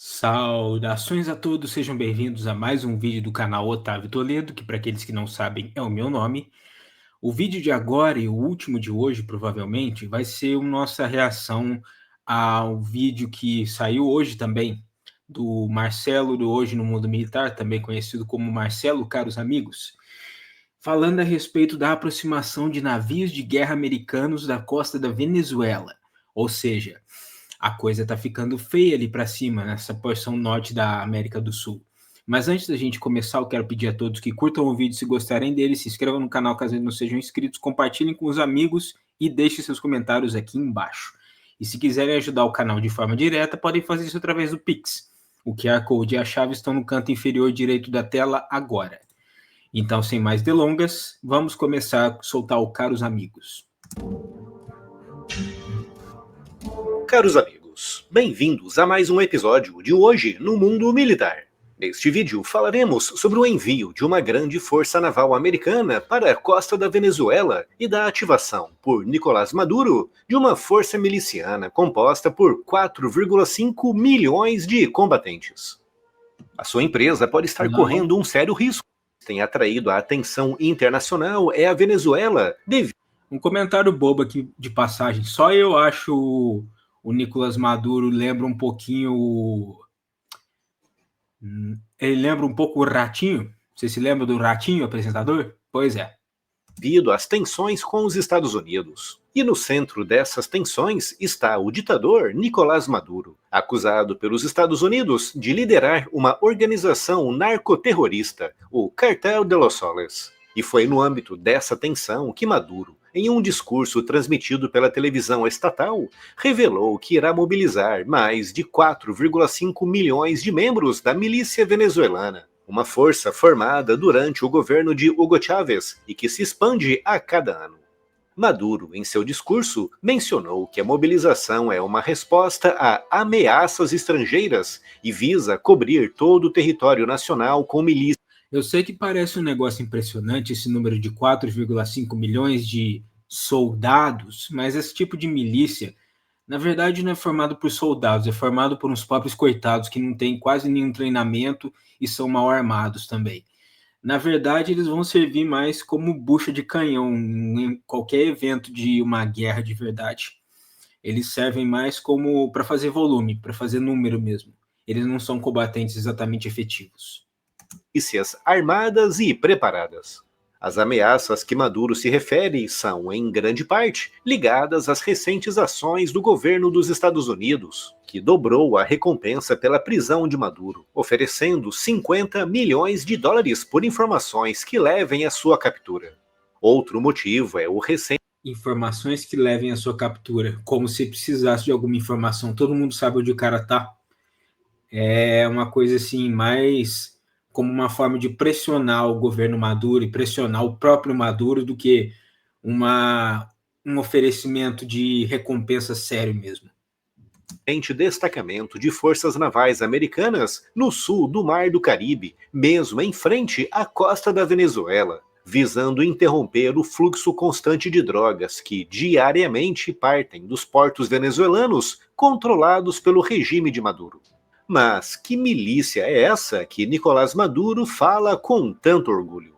Saudações a todos, sejam bem-vindos a mais um vídeo do canal Otávio Toledo, que para aqueles que não sabem é o meu nome. O vídeo de agora e o último de hoje, provavelmente, vai ser a nossa reação ao vídeo que saiu hoje também, do Marcelo do Hoje no Mundo Militar, também conhecido como Marcelo, caros amigos, falando a respeito da aproximação de navios de guerra americanos da costa da Venezuela, ou seja, a coisa tá ficando feia ali para cima, nessa porção norte da América do Sul. Mas antes da gente começar, eu quero pedir a todos que curtam o vídeo se gostarem dele, se inscrevam no canal caso ainda não sejam inscritos, compartilhem com os amigos e deixem seus comentários aqui embaixo. E se quiserem ajudar o canal de forma direta, podem fazer isso através do Pix. O QR Code e a chave estão no canto inferior direito da tela agora. Então, sem mais delongas, vamos começar a soltar o Caros Amigos. Caros amigos, bem-vindos a mais um episódio de Hoje no Mundo Militar. Neste vídeo falaremos sobre o envio de uma grande força naval americana para a costa da Venezuela e da ativação por Nicolás Maduro de uma força miliciana composta por 4,5 milhões de combatentes. A sua empresa pode estar correndo um sério risco. Tem atraído a atenção internacional é a Venezuela devido... Um comentário bobo aqui de passagem, só eu acho o Nicolás Maduro lembra um pouquinho... Ele lembra um pouco o Ratinho? Você se lembra do Ratinho, apresentador? Pois é. Devido às tensões com os Estados Unidos. E no centro dessas tensões está o ditador Nicolás Maduro, acusado pelos Estados Unidos de liderar uma organização narcoterrorista, o Cartel de los Soles. E foi no âmbito dessa tensão que Maduro, em um discurso transmitido pela televisão estatal, revelou que irá mobilizar mais de 4,5 milhões de membros da milícia venezuelana, uma força formada durante o governo de Hugo Chávez e que se expande a cada ano. Maduro, em seu discurso, mencionou que a mobilização é uma resposta a ameaças estrangeiras e visa cobrir todo o território nacional com milícias. Eu sei que parece um negócio impressionante esse número de 4,5 milhões de soldados, mas esse tipo de milícia, na verdade, não é formado por soldados, é formado por uns próprios coitados que não têm quase nenhum treinamento e são mal armados também. Na verdade, eles vão servir mais como bucha de canhão em qualquer evento de uma guerra de verdade. Eles servem mais como para fazer volume, para fazer número mesmo. Eles não são combatentes exatamente efetivos. Milícias armadas e preparadas. As ameaças que Maduro se refere são, em grande parte, ligadas às recentes ações do governo dos Estados Unidos, que dobrou a recompensa pela prisão de Maduro, oferecendo 50 milhões de dólares por informações que levem à sua captura. Outro motivo é o recente... Informações que levem à sua captura, como se precisasse de alguma informação, todo mundo sabe onde o cara tá. É uma coisa assim, mais como uma forma de pressionar o governo Maduro e pressionar o próprio Maduro do que um oferecimento de recompensa sério mesmo. Destacamento de forças navais americanas no sul do Mar do Caribe, mesmo em frente à costa da Venezuela, visando interromper o fluxo constante de drogas que diariamente partem dos portos venezuelanos controlados pelo regime de Maduro. Mas que milícia é essa que Nicolás Maduro fala com tanto orgulho?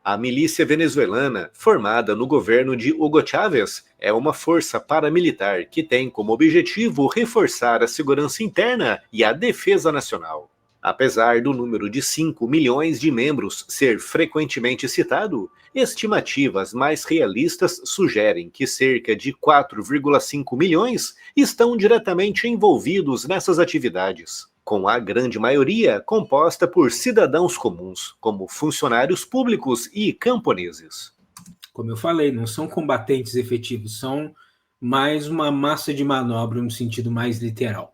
A milícia venezuelana, formada no governo de Hugo Chávez, é uma força paramilitar que tem como objetivo reforçar a segurança interna e a defesa nacional. Apesar do número de 5 milhões de membros ser frequentemente citado, estimativas mais realistas sugerem que cerca de 4,5 milhões estão diretamente envolvidos nessas atividades, com a grande maioria composta por cidadãos comuns, como funcionários públicos e camponeses. Como eu falei, não são combatentes efetivos, são mais uma massa de manobra no sentido mais literal.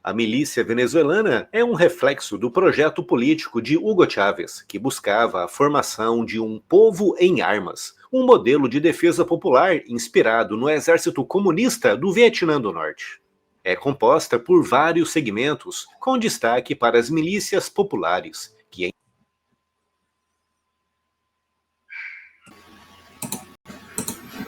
A milícia venezuelana é um reflexo do projeto político de Hugo Chávez, que buscava a formação de um povo em armas, um modelo de defesa popular inspirado no exército comunista do Vietnã do Norte. É composta por vários segmentos, com destaque para as milícias populares, que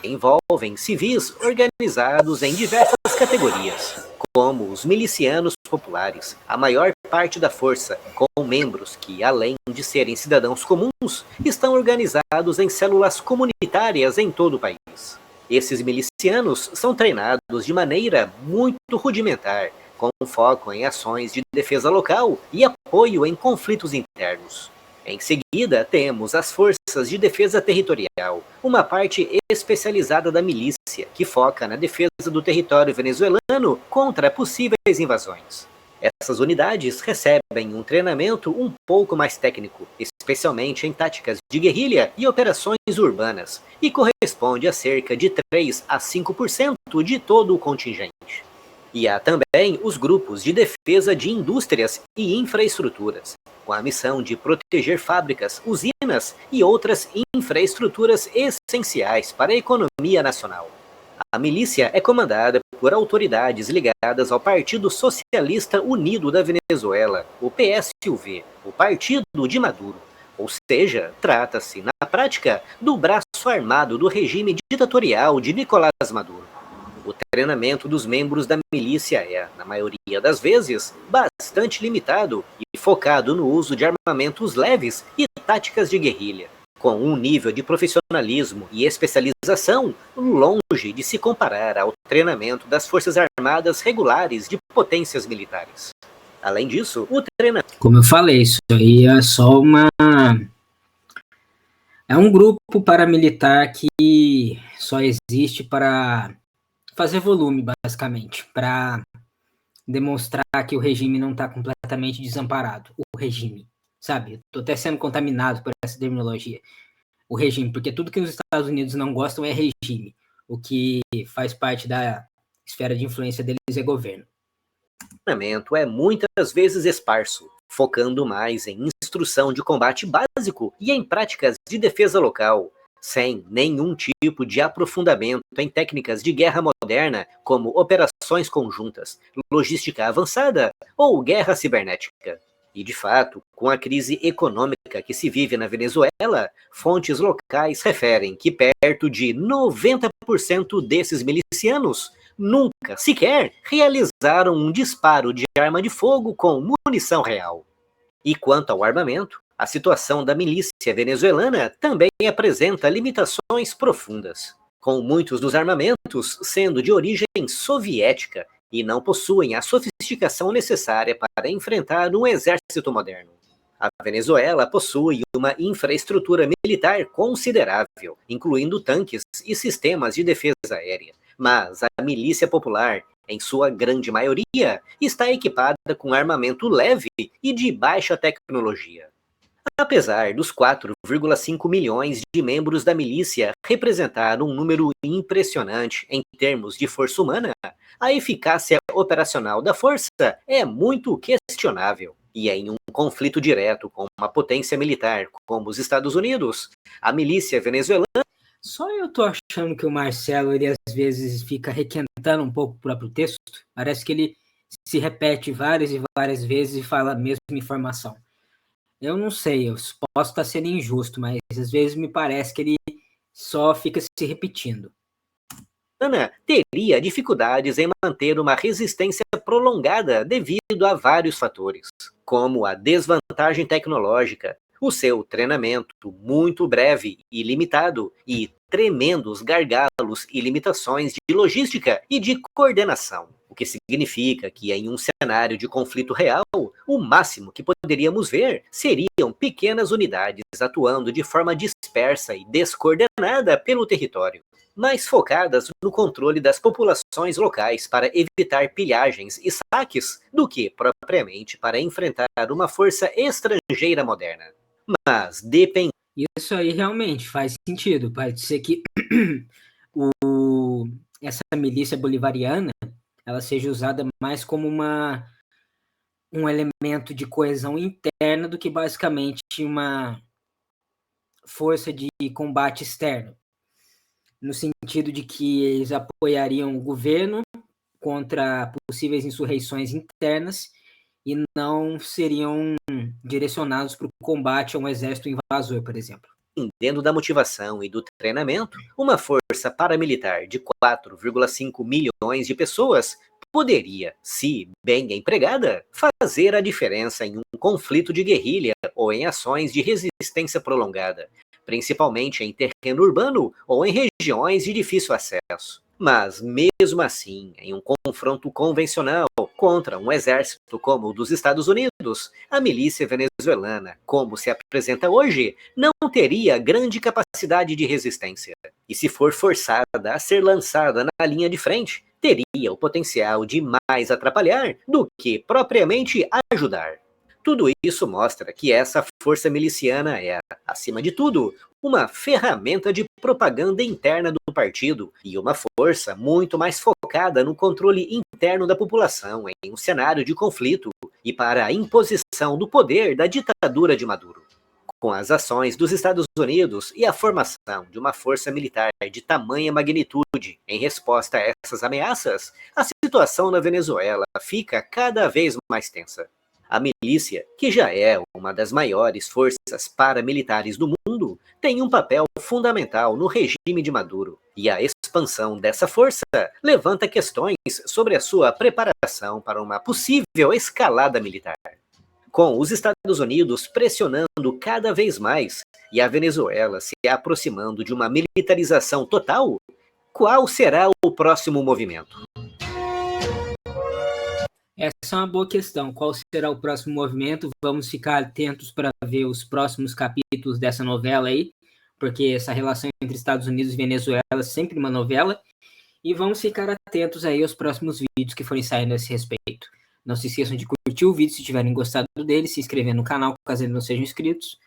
envolvem civis organizados em diversas categorias, como os milicianos populares, a maior parte da força, com membros que, além de serem cidadãos comuns, estão organizados em células comunitárias em todo o país. Esses milicianos são treinados de maneira muito rudimentar, com foco em ações de defesa local e apoio em conflitos internos. Em seguida, temos as Forças de Defesa Territorial, uma parte especializada da milícia que foca na defesa do território venezuelano contra possíveis invasões. Essas unidades recebem um treinamento um pouco mais técnico, especialmente em táticas de guerrilha e operações urbanas, e corresponde a cerca de 3 a 5% de todo o contingente. E há também os grupos de defesa de indústrias e infraestruturas, com a missão de proteger fábricas, usinas e outras infraestruturas essenciais para a economia nacional. A milícia é comandada por autoridades ligadas ao Partido Socialista Unido da Venezuela, o PSUV, o Partido de Maduro. Ou seja, trata-se, na prática, do braço armado do regime ditatorial de Nicolás Maduro. O treinamento dos membros da milícia é, na maioria das vezes, bastante limitado e focado no uso de armamentos leves e táticas de guerrilha, com um nível de profissionalismo e especialização longe de se comparar ao treinamento das Forças Armadas regulares de potências militares. Além disso, o treinamento... Como eu falei, isso aí é só é um grupo paramilitar que só existe para fazer volume, basicamente, para demonstrar que o regime não está completamente desamparado. O regime, sabe? Estou até sendo contaminado por essa terminologia. O regime, porque tudo que os Estados Unidos não gostam é regime. O que faz parte da esfera de influência deles é governo. O treinamento é muitas vezes esparso, focando mais em instrução de combate básico e em práticas de defesa local, sem nenhum tipo de aprofundamento em técnicas de guerra moderna, como operações conjuntas, logística avançada ou guerra cibernética. E, de fato, com a crise econômica que se vive na Venezuela, fontes locais referem que perto de 90% desses milicianos nunca sequer realizaram um disparo de arma de fogo com munição real. E quanto ao armamento, a situação da milícia venezuelana também apresenta limitações profundas, com muitos dos armamentos sendo de origem soviética e não possuem a sofisticação necessária para enfrentar um exército moderno. A Venezuela possui uma infraestrutura militar considerável, incluindo tanques e sistemas de defesa aérea, mas a milícia popular, em sua grande maioria, está equipada com armamento leve e de baixa tecnologia. Apesar dos 4,5 milhões de membros da milícia representar um número impressionante em termos de força humana, a eficácia operacional da força é muito questionável. E em um conflito direto com uma potência militar como os Estados Unidos, a milícia venezuelana... Só eu tô achando que o Marcelo, ele às vezes fica requentando um pouco o próprio texto. Parece que ele se repete várias e várias vezes e fala a mesma informação. Eu não sei, eu posso estar sendo injusto, mas às vezes me parece que ele só fica se repetindo. Ana teria dificuldades em manter uma resistência prolongada devido a vários fatores, como a desvantagem tecnológica, o seu treinamento muito breve e limitado e tremendos gargalos e limitações de logística e de coordenação. O que significa que em um cenário de conflito real, o máximo que poderíamos ver seriam pequenas unidades atuando de forma dispersa e descoordenada pelo território, mais focadas no controle das populações locais para evitar pilhagens e saques do que propriamente para enfrentar uma força estrangeira moderna. Mas depende... Isso aí realmente faz sentido. Pode ser que essa milícia bolivariana ela seja usada mais como um elemento de coesão interna do que basicamente uma força de combate externo, no sentido de que eles apoiariam o governo contra possíveis insurreições internas e não seriam direcionados para o combate a um exército invasor, por exemplo. Dentro da motivação e do treinamento, uma força paramilitar de 4,5 milhões de pessoas poderia, se bem empregada, fazer a diferença em um conflito de guerrilha ou em ações de resistência prolongada, principalmente em terreno urbano ou em regiões de difícil acesso. Mas, mesmo assim, em um confronto convencional contra um exército como o dos Estados Unidos, a milícia venezuelana, como se apresenta hoje, não teria grande capacidade de resistência. E se for forçada a ser lançada na linha de frente, teria o potencial de mais atrapalhar do que propriamente ajudar. Tudo isso mostra que essa força miliciana é, acima de tudo, uma ferramenta de propaganda interna do partido e uma força muito mais focada no controle interno da população em um cenário de conflito e para a imposição do poder da ditadura de Maduro. Com as ações dos Estados Unidos e a formação de uma força militar de tamanha magnitude em resposta a essas ameaças, a situação na Venezuela fica cada vez mais tensa. A milícia, que já é uma das maiores forças paramilitares do mundo, tem um papel fundamental no regime de Maduro, e a expansão dessa força levanta questões sobre a sua preparação para uma possível escalada militar. Com os Estados Unidos pressionando cada vez mais e a Venezuela se aproximando de uma militarização total, qual será o próximo movimento? Essa é uma boa questão. Qual será o próximo movimento? Vamos ficar atentos para ver os próximos capítulos dessa novela aí, porque essa relação entre Estados Unidos e Venezuela é sempre uma novela, e vamos ficar atentos aí aos próximos vídeos que forem saindo a esse respeito. Não se esqueçam de curtir o vídeo se tiverem gostado dele, se inscrever no canal caso eles não sejam inscritos,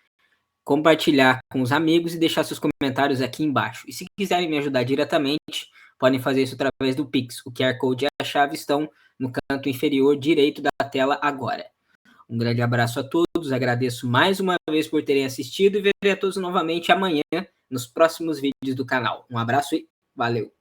compartilhar com os amigos e deixar seus comentários aqui embaixo. E se quiserem me ajudar diretamente, podem fazer isso através do Pix. O QR Code e a chave estão no canto inferior direito da tela agora. Um grande abraço a todos, agradeço mais uma vez por terem assistido e verei a todos novamente amanhã nos próximos vídeos do canal. Um abraço e valeu!